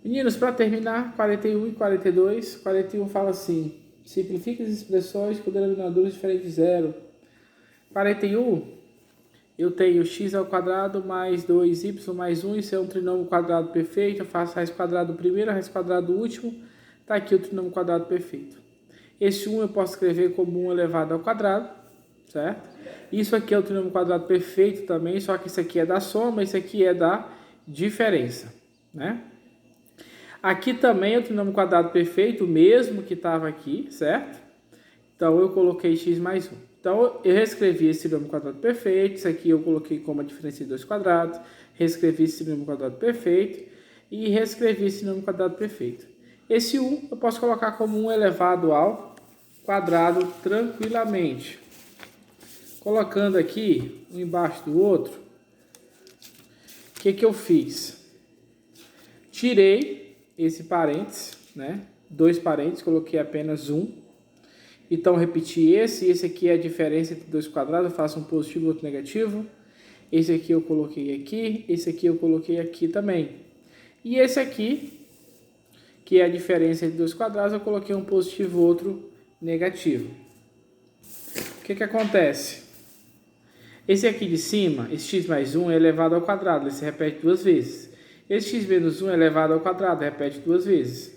Meninos, para terminar, 41 e 42. 41 fala assim: simplifique as expressões com denominadores diferentes de zero. 41, eu tenho x ao quadrado mais 2y mais 1. Isso é um trinômio quadrado perfeito. Eu faço raiz quadrada do primeiro, raiz quadrada do último. Está aqui o trinômio quadrado perfeito. Esse 1 eu posso escrever como 1 elevado ao quadrado, certo? Isso aqui é o trinômio quadrado perfeito também, só que isso aqui é da soma, isso aqui é da diferença, né? Aqui também é o trinômio quadrado perfeito, o mesmo que estava aqui, certo? Então, eu coloquei x mais 1. Então, eu reescrevi esse trinômio quadrado perfeito, isso aqui eu coloquei como a diferença de dois quadrados, reescrevi esse trinômio quadrado perfeito e reescrevi esse trinômio quadrado perfeito. Esse 1 eu posso colocar como 1 elevado ao quadrado tranquilamente. Colocando aqui, um embaixo do outro, o que eu fiz? Tirei esse parênteses, né? Dois parênteses, coloquei apenas um. Então, repeti esse aqui é a diferença entre dois quadrados, eu faço um positivo e outro negativo. Esse aqui eu coloquei aqui, esse aqui eu coloquei aqui também. E esse aqui, que é a diferença entre dois quadrados, eu coloquei um positivo e outro negativo. O que acontece? Esse aqui de cima, esse x mais 1 é elevado ao quadrado, ele se repete duas vezes. Esse x menos 1 é elevado ao quadrado, repete duas vezes.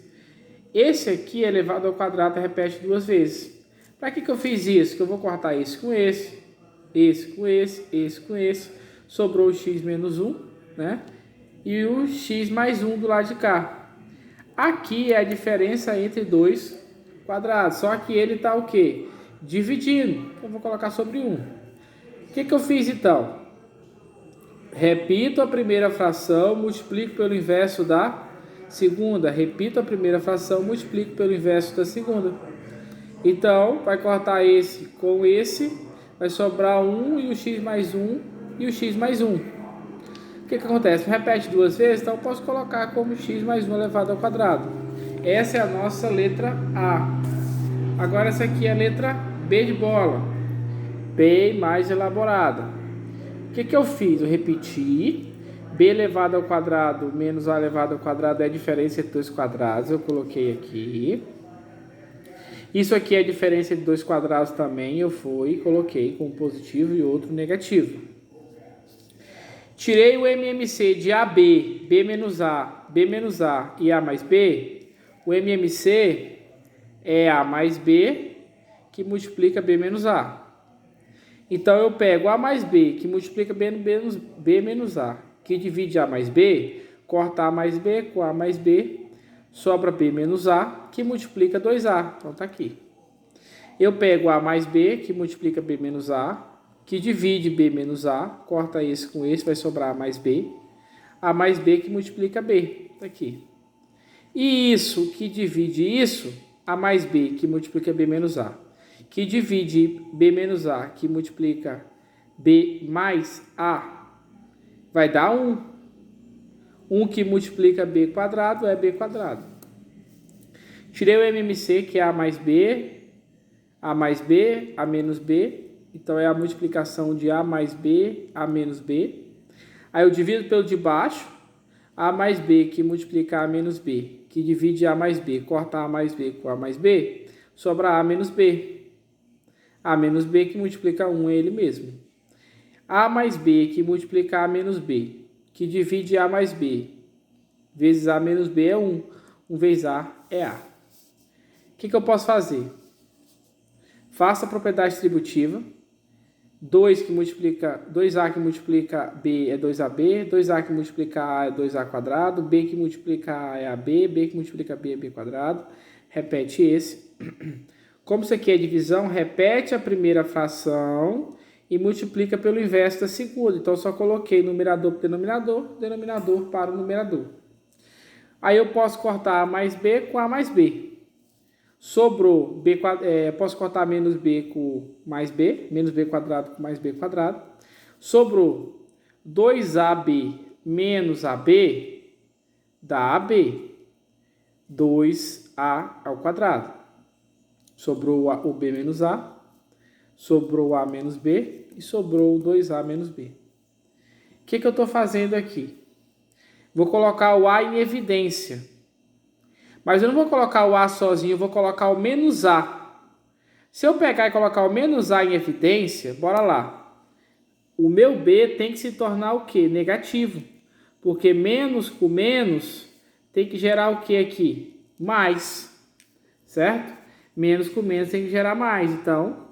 Esse aqui é elevado ao quadrado, repete duas vezes. Para que eu fiz isso? Que eu vou cortar esse com esse, esse com esse com esse. Sobrou o x menos 1, né? E o x mais 1 do lado de cá. Aqui é a diferença entre dois quadrados, só que ele está o quê? Dividindo. Então, eu vou colocar sobre 1. O que eu fiz então? Repito a primeira fração, multiplico pelo inverso da segunda. Repito a primeira fração, multiplico pelo inverso da segunda. Então, vai cortar esse com esse, vai sobrar 1 e o x mais 1 e o x mais 1. O que acontece? Repete duas vezes, então eu posso colocar como x mais 1 elevado ao quadrado. Essa é a nossa letra A. Agora essa aqui é a letra B de bola. Bem mais elaborada. O que eu fiz? Eu repeti. B elevado ao quadrado menos A elevado ao quadrado é a diferença entre dois quadrados. Eu coloquei aqui. Isso aqui é a diferença entre dois quadrados também. Eu fui e coloquei com um positivo e outro negativo. Tirei o MMC de AB, B menos A e A mais B. O MMC é A mais B que multiplica B menos A. Então, eu pego A mais B, que multiplica B menos A, que divide A mais B, corta A mais B com A mais B, sobra B menos A, que multiplica 2A. Então, está aqui. Eu pego A mais B, que multiplica B menos A, que divide B menos A, corta esse com esse, vai sobrar A mais B que multiplica B. Está aqui. E isso que divide isso, A mais B, que multiplica B menos A, que divide B menos A, que multiplica B mais A, vai dar 1. 1 que multiplica B quadrado é B quadrado. Tirei o MMC, que é A mais B, A menos B. Então, é a multiplicação de A mais B, A menos B. Aí, eu divido pelo de baixo. A mais B, que multiplica A menos B, que divide A mais B, corta A mais B com A mais B, sobra A menos B. A menos B que multiplica 1 é ele mesmo. A mais B que multiplica A menos B, que divide A mais B, vezes A menos B é 1. 1 vezes A é A. O que eu posso fazer? Faça a propriedade distributiva. 2A que multiplica B é 2AB, 2A que multiplica A é 2A quadrado, B que multiplica A é AB, B que multiplica B é B quadrado. Repete esse. Como isso aqui é divisão, repete a primeira fração e multiplica pelo inverso da segunda. Então, eu só coloquei numerador para denominador, denominador para o numerador. Aí, eu posso cortar A mais B com A mais B. Sobrou, posso cortar menos B com mais B, menos B quadrado com mais B quadrado. Sobrou 2AB menos AB, dá AB, 2A ao quadrado. Sobrou o B menos A, sobrou A menos B e sobrou 2A menos B. O que eu estou fazendo aqui? Vou colocar o A em evidência. Mas eu não vou colocar o A sozinho, eu vou colocar o menos A. Se eu pegar e colocar o menos A em evidência, bora lá. O meu B tem que se tornar o quê? Negativo. Porque menos com menos tem que gerar o quê aqui? Mais. Certo? Menos com menos tem que gerar mais. Então,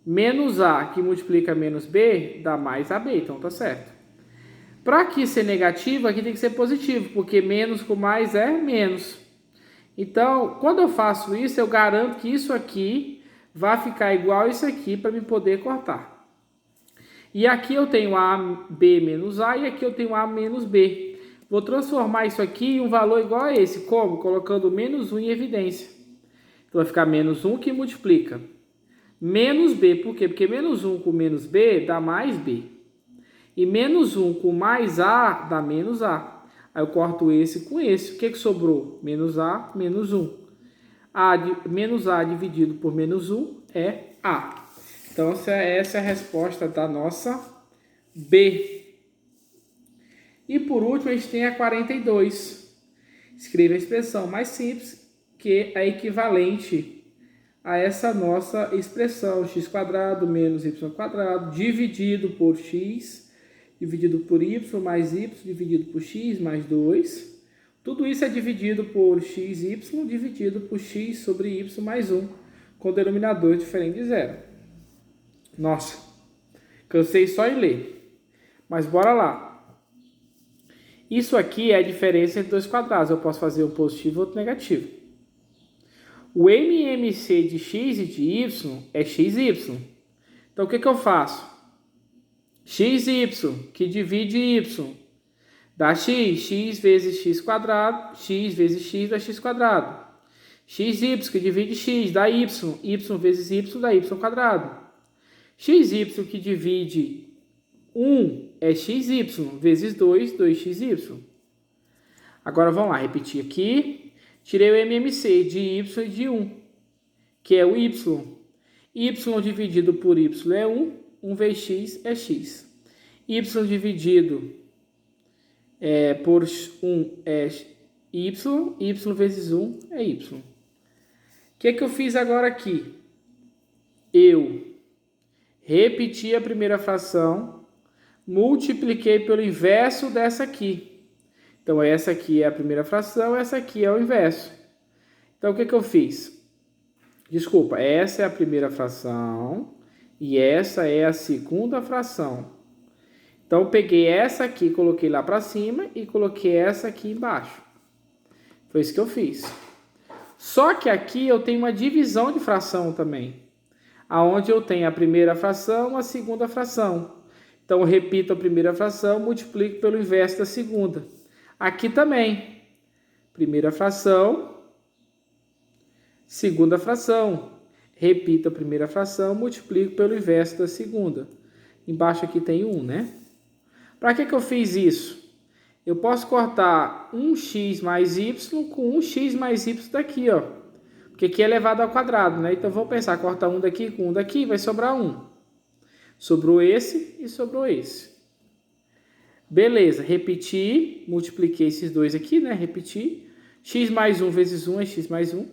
menos A que multiplica menos B dá mais AB. Então, tá certo. Para aqui ser negativo, aqui tem que ser positivo. Porque menos com mais é menos. Então, quando eu faço isso, eu garanto que isso aqui vai ficar igual a isso aqui para me poder cortar. E aqui eu tenho AB menos A e aqui eu tenho A menos B. Vou transformar isso aqui em um valor igual a esse. Como? Colocando menos 1 em evidência. Então vai ficar menos 1 que multiplica. Menos B, por quê? Porque menos 1 com menos B dá mais B. E menos 1 com mais A dá menos A. Aí eu corto esse com esse. O que sobrou? Menos A, menos 1. Menos A dividido por menos 1 é A. Então, essa é a resposta da nossa B. E por último, a gente tem a 42. Escreva a expressão mais simples, que é equivalente a essa nossa expressão. X² menos Y² dividido por X, dividido por Y mais Y, dividido por X mais 2. Tudo isso é dividido por XY, dividido por X sobre Y mais 1, com denominador diferente de zero. Nossa, cansei só em ler. Mas bora lá. Isso aqui é a diferença entre dois quadrados. Eu posso fazer um positivo e outro negativo. O MMC de x e de y é xy. Então, o que eu faço? Xy, que divide y, dá x. X vezes x². X vezes x dá x². Xy, que divide x, dá y. Y vezes y dá y². Xy, que divide 1 é xy, vezes 2, 2xy. Agora, vamos lá, repetir aqui. Tirei o MMC de y e de 1, que é o y. Y dividido por y é 1, 1 vezes x é x. Y dividido por 1 é y, y vezes 1 é y. O que eu fiz agora aqui? Eu repeti a primeira fração, multipliquei pelo inverso dessa aqui. Então, essa aqui é a primeira fração, essa aqui é o inverso. Então, o que eu fiz? Desculpa, essa é a primeira fração e essa é a segunda fração. Então, eu peguei essa aqui, coloquei lá para cima e coloquei essa aqui embaixo. Foi isso que eu fiz. Só que aqui eu tenho uma divisão de fração também, aonde eu tenho a primeira fração, a segunda fração. Então, eu repito a primeira fração, multiplico pelo inverso da segunda. Aqui também, primeira fração, segunda fração. Repito a primeira fração, multiplico pelo inverso da segunda. Embaixo aqui tem 1, né? Para que eu fiz isso? Eu posso cortar 1x mais y com 1x mais y daqui, ó. Porque aqui é elevado ao quadrado, né? Então, vamos pensar, cortar 1 daqui com 1 daqui, vai sobrar 1. Sobrou esse e sobrou esse. Beleza, repeti, multipliquei esses dois aqui, né? Repeti. X mais 1 vezes 1 é x mais 1.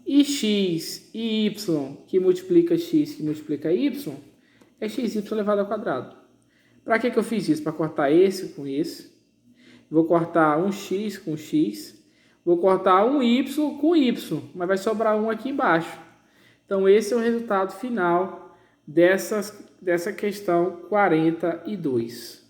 E x e y, que multiplica x, que multiplica y, é xy elevado ao quadrado. Para que eu fiz isso? Para cortar esse com esse. Vou cortar um x com x. Vou cortar um y com y, mas vai sobrar 1 aqui embaixo. Então, esse é o resultado final dessa questão 42.